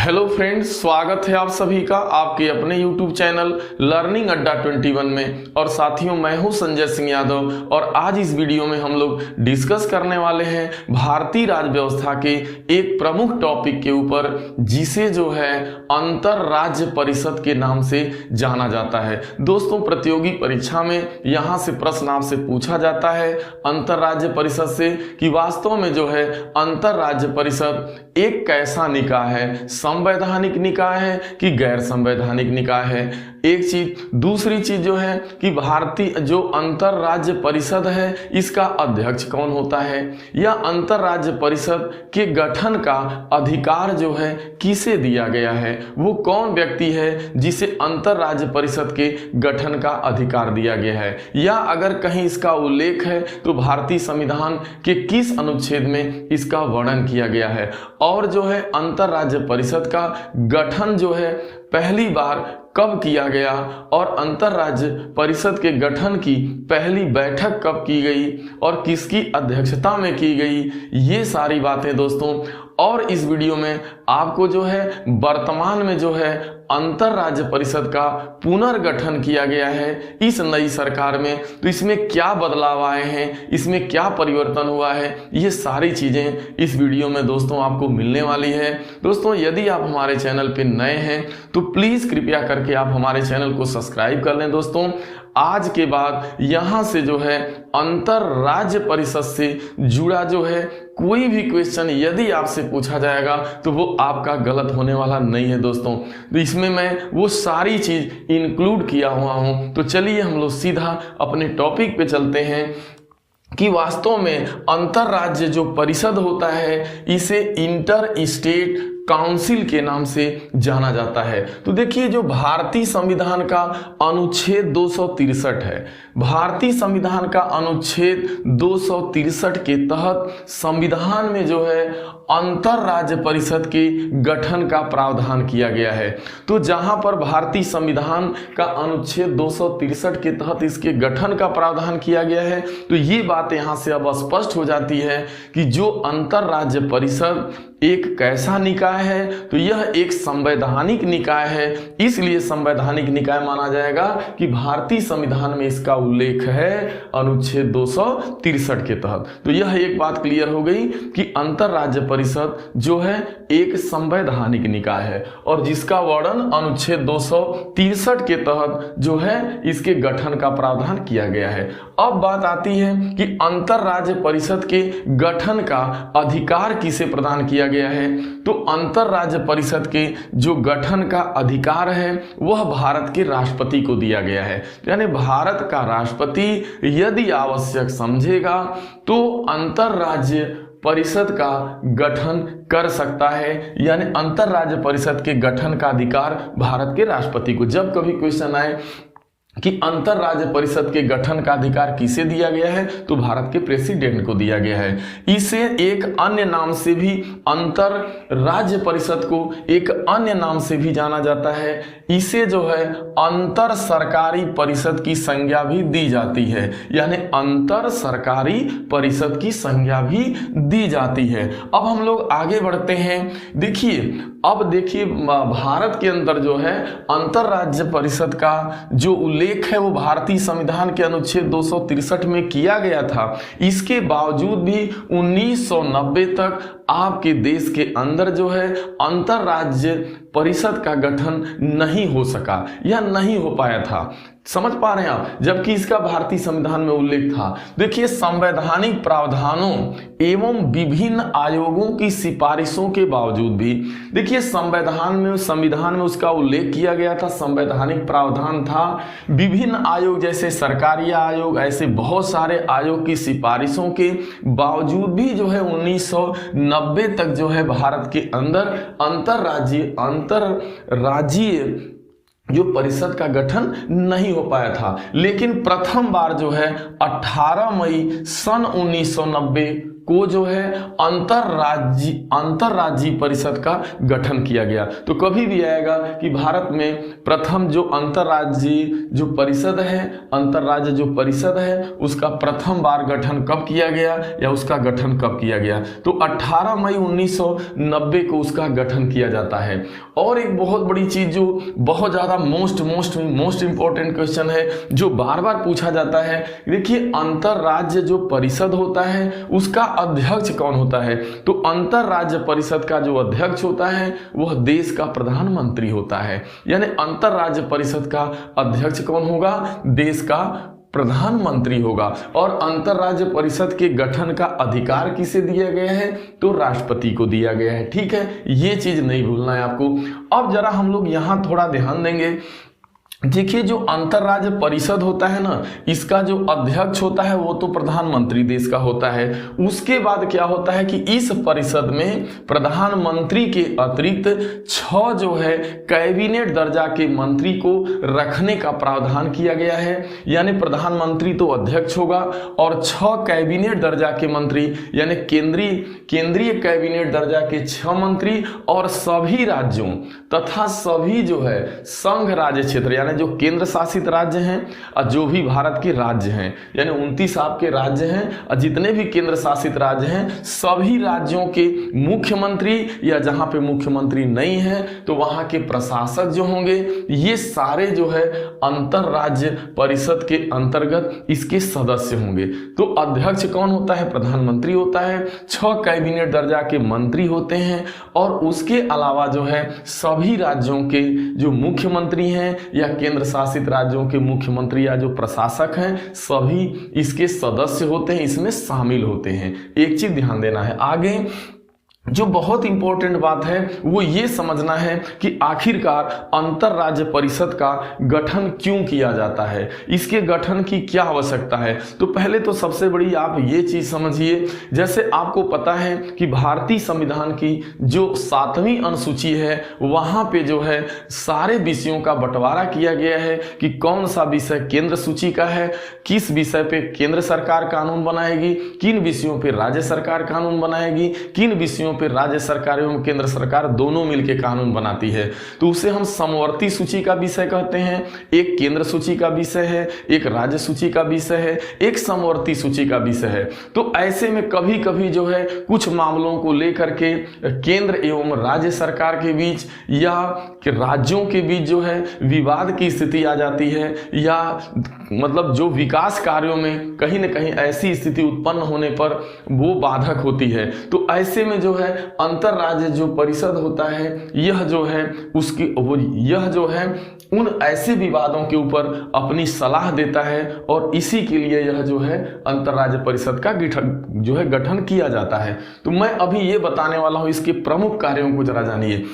Hello friends, स्वागत है आप सभी का आपके अपने YouTube चैनल लर्निंग अड्डा 21 में। और साथियों, मैं हूं संजय सिंह यादव और आज इस वीडियो में हम लोग डिस्कस करने वाले हैं भारतीय राज्य व्यवस्था के एक प्रमुख टॉपिक के ऊपर, जिसे जो है अंतर राज्य परिषद के नाम से जाना जाता है। दोस्तों, प्रतियोगी परीक्षा में यहाँ से प्रश्न आपसे पूछा जाता है अंतर राज्य परिषद से कि वास्तव में जो है अंतर राज्य परिषद एक कैसा निकाय है, संवैधानिक निकाय है कि गैर संवैधानिक निकाय है। एक चीज, दूसरी चीज जो है कि भारतीय जो अंतर राज्य परिषद है इसका अध्यक्ष कौन होता है, या अंतर राज्य परिषद के गठन का अधिकार जो है किसे दिया गया है, वो कौन व्यक्ति है जिसे अंतर राज्य परिषद के गठन का अधिकार दिया गया है, या अगर कहीं इसका उल्लेख है तो भारतीय संविधान के किस अनुच्छेद में इसका वर्णन किया गया है। और जो है अंतर राज्य परिषद का गठन जो है पहली बार कब किया गया और अंतर राज्य परिषद के गठन की पहली बैठक कब की गई और किसकी अध्यक्षता में की गई, ये सारी बातें दोस्तों। और इस वीडियो में आपको जो है वर्तमान में जो है अंतर राज्य परिषद का पुनर्गठन किया गया है इस नई सरकार में, तो इसमें क्या बदलाव आए हैं, इसमें क्या परिवर्तन हुआ है, ये सारी चीजें इस वीडियो में दोस्तों आपको मिलने वाली है। दोस्तों, यदि आप हमारे चैनल पे नए हैं तो प्लीज कृपया करके आप हमारे चैनल को सब्सक्राइब कर लें। दोस्तों, आज के बाद यहां से जो है अंतर राज्य परिषद से जुड़ा जो है कोई भी क्वेश्चन यदि आपसे पूछा जाएगा तो वो आपका गलत होने वाला नहीं है दोस्तों। तो इसमें मैं वो सारी चीज इंक्लूड किया हुआ हूं। तो चलिए हम लोग सीधा अपने टॉपिक पे चलते हैं कि वास्तव में अंतर राज्य जो परिषद होता है इसे इंटर स्टेट काउंसिल के नाम से जाना जाता है। तो देखिए, जो भारतीय संविधान का अनुच्छेद 263 है, भारतीय संविधान का अनुच्छेद 263 के तहत संविधान में जो है अंतर राज्य परिषद के गठन का प्रावधान किया गया है। तो जहां पर भारतीय संविधान का अनुच्छेद 263 के तहत इसके गठन का प्रावधान किया गया है, तो ये बात यहां से अब स्पष्ट हो जाती है कि जो अंतर राज्य परिषद एक कैसा निकाय है, तो यह एक संवैधानिक निकाय है। इसलिए संवैधानिक निकाय माना जाएगा कि भारतीय संविधान में इसका उल्लेख है अनुच्छेद 263 के तहत। तो यह एक बात क्लियर हो गई कि अंतर राज्य परिषद जो है एक संवैधानिक निकाय है और जिसका वर्णन अनुच्छेद 263 के तहत जो है इसके गठन का प्रावधान किया गया है। अब बात आती है कि अंतर राज्य परिषद के गठन का अधिकार किसे प्रदान किया गया है। तो अंतर राज्य परिषद के जो गठन का अधिकार है वह भारत के राष्ट्रपति को दिया गया है। यानी भारत का राष्ट्रपति यदि आवश्यक समझेगा तो अंतर राज्य परिषद का गठन कर सकता है। यानी अंतर राज्य परिषद के गठन का अधिकार भारत के राष्ट्रपति को, जब कभी क्वेश्चन आए कि अंतर राज्य परिषद के गठन का अधिकार किसे दिया गया है, तो भारत के प्रेसिडेंट को दिया गया है। इसे एक अन्य नाम से भी, अंतर राज्य परिषद को एक अन्य नाम से भी जाना जाता है। इसे जो है अंतर सरकारी परिषद की संज्ञा भी दी जाती है। यानी अंतर सरकारी परिषद की संज्ञा भी दी जाती है। अब हम लोग आगे बढ़ते हैं। अब देखिए भारत के अंदर जो है अंतर राज्य परिषद का जो उल्लेख है वो भारतीय संविधान के अनुच्छेद 263 में किया गया था। इसके बावजूद भी 1990 तक आपके देश के अंदर जो है अंतर राज्य परिषद का गठन नहीं हो सका या नहीं हो पाया था। समझ पा रहे हैं आप, जबकि इसका भारतीय संविधान में उल्लेख था। देखिए, संवैधानिक प्रावधानों एवं विभिन्न आयोगों की सिफारिशों के बावजूद भी देखिए संविधान में उसका उल्लेख किया गया था, संवैधानिक प्रावधान था। विभिन्न आयोग जैसे सरकारी आयोग, ऐसे बहुत सारे आयोग की सिफारिशों के बावजूद भी जो है 1990 तक जो है भारत के अंदर अंतरराज्यीय जो परिषद का गठन नहीं हो पाया था। लेकिन प्रथम बार जो है 18 मई सन 1990 को जो है अंतरराज्यीय परिषद का गठन किया गया। तो कभी भी आएगा कि भारत में प्रथम जो अंतरराज्यीय जो परिषद है, अंतरराज्य जो परिषद है, उसका प्रथम बार गठन कब किया गया या उसका गठन कब किया गया? तो 18 मई 1990 को उसका गठन किया जाता है। और एक बहुत बड़ी चीज जो बहुत ज्यादा मोस्ट इंपॉर्टेंट क्वेश्चन है जो बार बार पूछा जाता है, देखिए अंतरराज्य जो परिषद होता है उसका अध्यक्ष कौन होता है? तो अंतरराज्य परिषद का जो अध्यक्ष होता है वह देश का प्रधानमंत्री होता है। यानी अंतरराज्य परिषद का अध्यक्ष कौन होगा? देश का प्रधानमंत्री होगा। और अंतरराज्य परिषद के गठन का अधिकार किसे दिया गया है? तो राष्ट्रपति को दिया गया है। ठीक है, ये चीज नहीं भूलना है आपको। अब जरा हम लोग यहां थोड़ा ध्यान देंगे। देखिए जो अंतरराज्य परिषद होता है ना, इसका जो अध्यक्ष होता है वो तो प्रधानमंत्री देश का होता है। उसके बाद क्या होता है कि इस परिषद में प्रधानमंत्री के अतिरिक्त 6 जो है कैबिनेट दर्जा के मंत्री को रखने का प्रावधान किया गया है। यानी प्रधानमंत्री तो अध्यक्ष होगा और 6 कैबिनेट दर्जा के मंत्री यानी केंद्रीय कैबिनेट दर्जा के 6 मंत्री और सभी राज्यों तथा सभी जो है संघ राज्य क्षेत्र यानी जो केंद्र शासित राज्य हैं और जो भी भारत के राज्य हैं, यानी 29 आपके राज्य हैं और जितने भी केंद्र शासित राज्य हैं, सभी राज्यों के मुख्यमंत्री या जहां पे मुख्यमंत्री नहीं है तो वहां के प्रशासक जो होंगे, ये सारे जो है अंतरराज्य परिषद के अंतर्गत इसके सदस्य होंगे। तो अध्यक्ष कौन होता है? प्रधानमंत्री होता है। 6 कैबिनेट दर्जा के मंत्री होते हैं और उसके अलावा जो है सभी राज्यों के जो मुख्यमंत्री हैं या केंद्र शासित राज्यों के मुख्यमंत्री या जो प्रशासक हैं, सभी इसके सदस्य होते हैं, इसमें शामिल होते हैं। एक चीज ध्यान देना है, आगे जो बहुत इंपॉर्टेंट बात है वो ये समझना है कि आखिरकार अंतरराज्य परिषद का गठन क्यों किया जाता है, इसके गठन की क्या आवश्यकता है। तो पहले तो सबसे बड़ी आप ये चीज समझिए, जैसे आपको पता है कि भारतीय संविधान की जो 7वीं अनुसूची है वहां पे जो है सारे विषयों का बंटवारा किया गया है कि कौन सा विषय केंद्र सूची का है, किस विषय पे केंद्र सरकार कानून बनाएगी, किन विषयों पे राज्य सरकार कानून बनाएगी, किन विषयों पे राज्य सरकार एवं केंद्र सरकार दोनों मिलकर कानून बनाती है। तो उसे हम समवर्ती सूची का विषय कहते हैं। एक केंद्र सूची का विषय है, एक राज्य सूची का विषय है, एक समवर्ती सूची का विषय है। तो ऐसे में कभी कभी जो है कुछ मामलों को लेकर के केंद्र एवं राज्य सरकार के बीच या राज्यों के बीच जो है विवाद की स्थिति आ जाती है, या मतलब जो विकास कार्यों में कहीं न कहीं ऐसी स्थिति उत्पन्न होने पर वो बाधक होती है। तो ऐसे में जो है अंतरराज्य जो परिषद होता है यह जो है उन ऐसे विवादों के ऊपर अपनी सलाह देता है और इसी के लिए यह जो है अंतरराज्य परिषद का गठन किया जाता है। तो मैं अभी ये बताने वाला हूं, इसके प्रमुख कार्यों को जरा जानिए।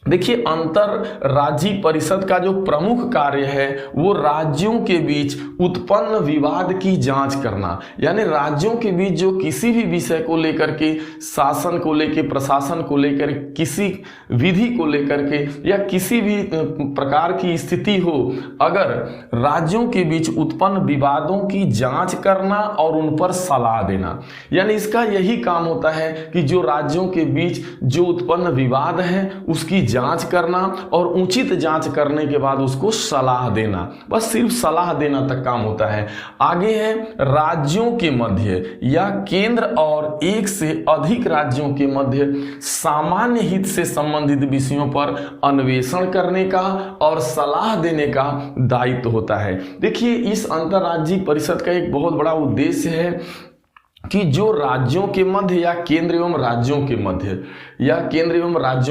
देखिए अंतरराज्यीय परिषद का जो प्रमुख कार्य है वो राज्यों के बीच उत्पन्न विवाद की जांच करना, यानी राज्यों के बीच जो किसी भी विषय को लेकर के, शासन को लेकर, प्रशासन को लेकर, किसी विधि को लेकर के या किसी भी प्रकार की स्थिति हो, अगर राज्यों के बीच उत्पन्न विवादों की जांच करना और उन पर सलाह देना, यानी इसका यही काम होता है कि जो राज्यों के बीच जो उत्पन्न विवाद है उसकी जांच करना और उचित जांच करने के बाद उसको सलाह देना। बस सिर्फ सलाह देना तक काम होता है। आगे है राज्यों के मध्य या केंद्र और एक से अधिक राज्यों के मध्य सामान्य हित से संबंधित विषयों पर अन्वेषण करने का और सलाह देने का दायित्व होता है। देखिए इस अंतरराज्यीय परिषद का एक बहुत बड़ा उद्देश्य है कि जो राज्यों के मध्य या केंद्र एवं राज्यों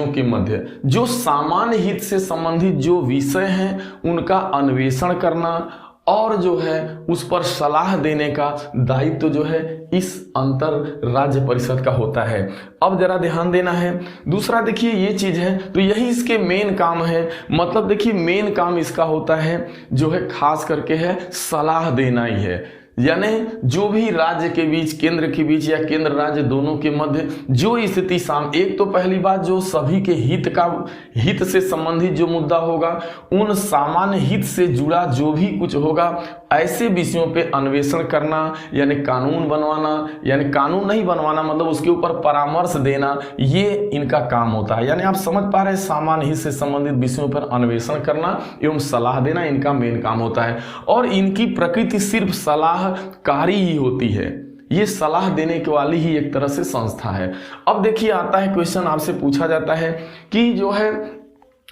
के मध्य जो सामान्य हित से संबंधित जो विषय हैं उनका अन्वेषण करना और जो है उस पर सलाह देने का दायित्व जो है इस अंतरराज्य परिषद का होता है। अब जरा ध्यान देना है, दूसरा देखिए ये चीज है, तो यही इसके मेन काम है। मतलब देखिए मेन काम इसका होता है जो है खास करके है सलाह देना ही है। यानी जो भी राज्य के बीच, केंद्र के बीच या केंद्र राज्य दोनों के मध्य जो स्थिति एक तो पहली बात जो सभी के हित से संबंधित जो मुद्दा होगा, उन सामान्य हित से जुड़ा जो भी कुछ होगा ऐसे विषयों पे अन्वेषण करना, यानी कानून बनवाना, यानी कानून नहीं बनवाना मतलब उसके ऊपर परामर्श देना, ये इनका काम होता है। यानी आप समझ पा रहे हैं, सामान्य हित से संबंधित विषयों पर अन्वेषण करना एवं सलाह देना इनका मेन काम होता है। और इनकी प्रकृति सिर्फ सलाहकारी ही होती है, ये सलाह देने के वाली ही एक तरह से संस्था है। अब देखिए आता है क्वेश्चन, आपसे पूछा जाता है कि जो है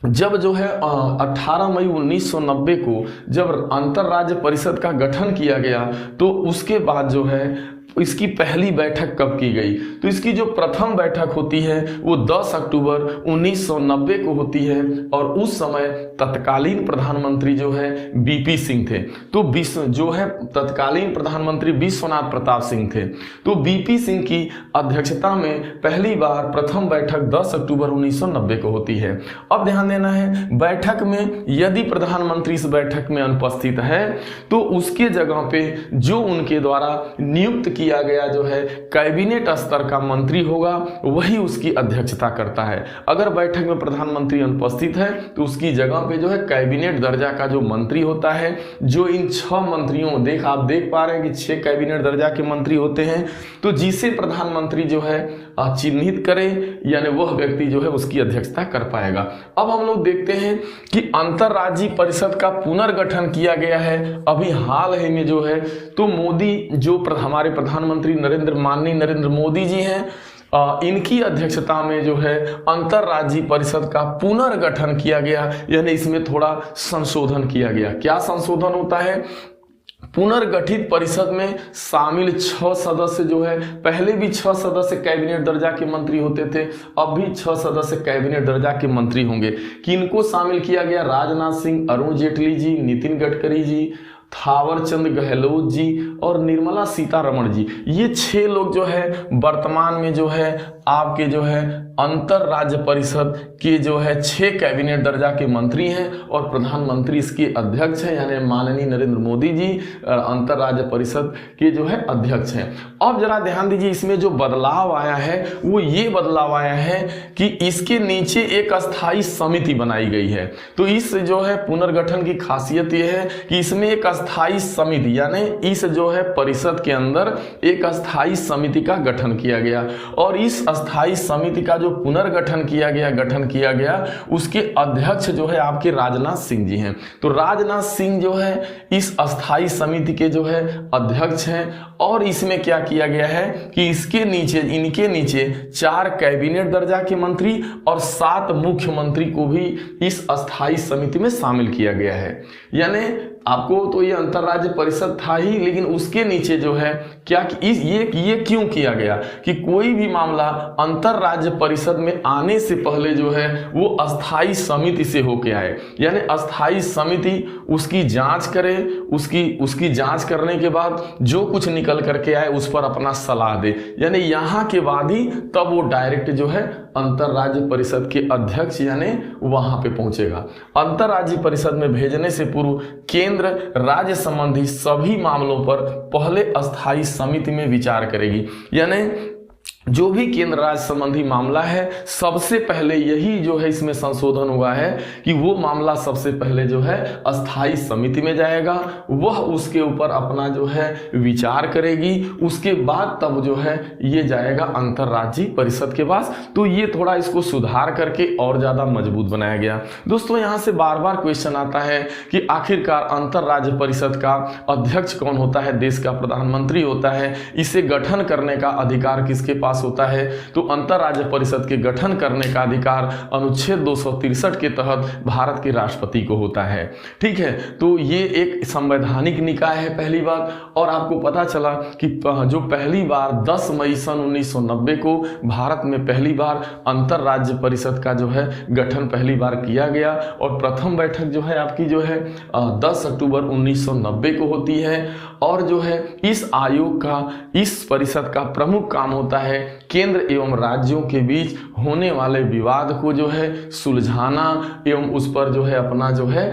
जब जो है 18 मई 1990 को जब अंतरराज्य परिषद का गठन किया गया, तो उसके बाद जो है इसकी पहली बैठक कब की गई? तो इसकी जो प्रथम बैठक होती है वो 10 अक्टूबर 1990 को होती है, और उस समय तत्कालीन प्रधानमंत्री जो है बीपी सिंह थे। तो जो है तत्कालीन प्रधानमंत्री विश्वनाथ प्रताप सिंह थे। तो बीपी सिंह की अध्यक्षता में पहली बार प्रथम बैठक 10 अक्टूबर 1990 को होती है। अब ध्यान देना है, बैठक में यदि प्रधानमंत्री इस बैठक में अनुपस्थित है तो उसके जगह पे जो उनके द्वारा नियुक्त किया गया जो है कैबिनेट स्तर का मंत्री होगा, वही उसकी अध्यक्षता करता है। अगर बैठक में प्रधानमंत्री अनुपस्थित है तो उसकी जगह पे जो है कैबिनेट दर्जा का जो मंत्री होता है, जो इन 6 मंत्रियों आप देख पा रहे हैं कि 6 कैबिनेट दर्जा के मंत्री होते हैं, तो जिसे प्रधानमंत्री जो है चिन्हित करे, यानी वह व्यक्ति जो है उसकी अध्यक्षता कर पाएगा। अब हम लोग देखते हैं कि अंतरराज्यीय परिषद का पुनर्गठन किया गया है अभी हाल ही में जो है। तो मोदी जो हमारे प्रधानमंत्री माननीय नरेंद्र मोदी जी हैं, इनकी अध्यक्षता में जो है अंतरराज्यीय परिषद का पुनर्गठन किया गया, यानी इसमें थोड़ा संशोधन किया गया। क्या संशोधन होता है? पुनर्गठित परिषद में शामिल 6 सदस्य जो है, पहले भी 6 सदस्य कैबिनेट दर्जा के मंत्री होते थे, अब भी 6 सदस्य कैबिनेट दर्जा के मंत्री होंगे। किनको शामिल किया गया? राजनाथ सिंह, अरुण जेटली जी, नितिन गडकरी जी, थावरचंद गहलोत जी और निर्मला सीतारमण जी। ये 6 लोग जो है वर्तमान में जो है आपके जो है अंतरराज्य परिषद के जो है 6 कैबिनेट दर्जा के मंत्री हैं, और प्रधानमंत्री इसके अध्यक्ष हैं, यानी माननीय नरेंद्र मोदी जी अंतरराज्य परिषद के जो है अध्यक्ष हैं। अब जरा ध्यान दीजिए, इसमें जो बदलाव आया है वो ये बदलाव आया है कि इसके नीचे एक अस्थायी समिति बनाई गई है। तो इस जो है पुनर्गठन की खासियत ये है कि इसमें एक अस्थायी समिति, यानी इस जो है परिषद के अंदर एक अस्थायी समिति का गठन किया गया, और इस अस्थायी समिति का जो पुनर्गठन किया गया उसके अध्यक्ष जो है आपके राजनाथ सिंह जी हैं। तो राजनाथ सिंह जो है इस अस्थायी समिति के जो है अध्यक्ष हैं, और इसमें क्या किया गया है कि इनके नीचे 4 कैबिनेट दर्जा के मंत्री और 7 मुख्यमंत्री को भी इस अस्थायी समिति में शामिल किया गया है। यानी आपको तो ये अंतरराज्य परिषद था ही, लेकिन उसके नीचे जो है क्या ये क्यों किया गया कि कोई भी मामला अंतरराज्य परिषद में आने से पहले जो है वो अस्थायी समिति से होके आए, यानी अस्थायी समिति उसकी जांच करे, उसकी जांच करने के बाद जो कुछ निकल करके आए उस पर अपना सलाह दे, यानी यहाँ के बाद ही तब वो डायरेक्ट जो है अंतरराज्य परिषद के अध्यक्ष यानी वहां पे पहुंचेगा। अंतरराज्य परिषद में भेजने से पूर्व केंद्र राज्य संबंधी सभी मामलों पर पहले अस्थायी समिति में विचार करेगी, यानी जो भी केंद्र राज्य संबंधी मामला है सबसे पहले यही जो है इसमें संशोधन हुआ है कि वो मामला सबसे पहले जो है अस्थायी समिति में जाएगा, वह उसके ऊपर अपना जो है विचार करेगी, उसके बाद तब जो है ये जाएगा अंतरराज्यीय परिषद के पास। तो ये थोड़ा इसको सुधार करके और ज्यादा मजबूत बनाया गया। दोस्तों यहाँ से बार बार क्वेश्चन आता है कि आखिरकार अंतरराज्य परिषद का अध्यक्ष कौन होता है? देश का प्रधानमंत्री होता है। इसे गठन करने का अधिकार किसके पास होता है? तो अंतरराज्य परिषद के गठन करने का अधिकार अनुच्छेद 263 के तहत भारत के राष्ट्रपति को होता है। ठीक है, तो ये एक संवैधानिक निकाय है पहली बात। और आपको पता चला कि जो पहली बार 10 मई सन 1990 को भारत में पहली बार अंतरराज्य परिषद का जो है गठन पहली बार किया गया, और प्रथम बैठक जो है आपकी जो है 10 अक्टूबर 1990 को होती है। और जो है इस आयोग का, इस परिषद का प्रमुख काम होता है केंद्र एवं राज्यों के बीच होने वाले विवाद को जो है सुलझाना एवं उस पर जो है अपना जो है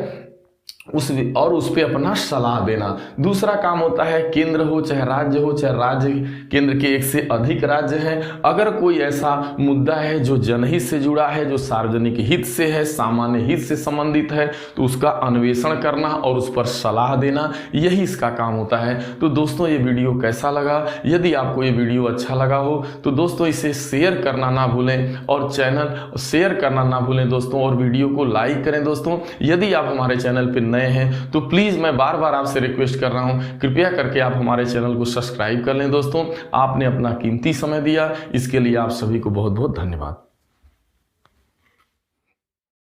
उस पे अपना सलाह देना। दूसरा काम होता है केंद्र हो चाहे राज्य केंद्र के एक से अधिक राज्य हैं, अगर कोई ऐसा मुद्दा है जो जनहित से जुड़ा है, जो सार्वजनिक हित से है, सामान्य हित से संबंधित है, तो उसका अन्वेषण करना और उस पर सलाह देना, यही इसका काम होता है। तो दोस्तों ये वीडियो कैसा लगा? यदि आपको ये वीडियो अच्छा लगा हो तो दोस्तों इसे शेयर करना ना भूलें और चैनल शेयर करना ना भूलें दोस्तों, और वीडियो को लाइक करें दोस्तों। यदि आप हमारे चैनल पर नए हैं तो प्लीज़ मैं बार बार आपसे रिक्वेस्ट कर रहा हूं, कृपया करके आप हमारे चैनल को सब्सक्राइब कर लें दोस्तों। आपने अपना कीमती समय दिया, इसके लिए आप सभी को बहुत बहुत धन्यवाद।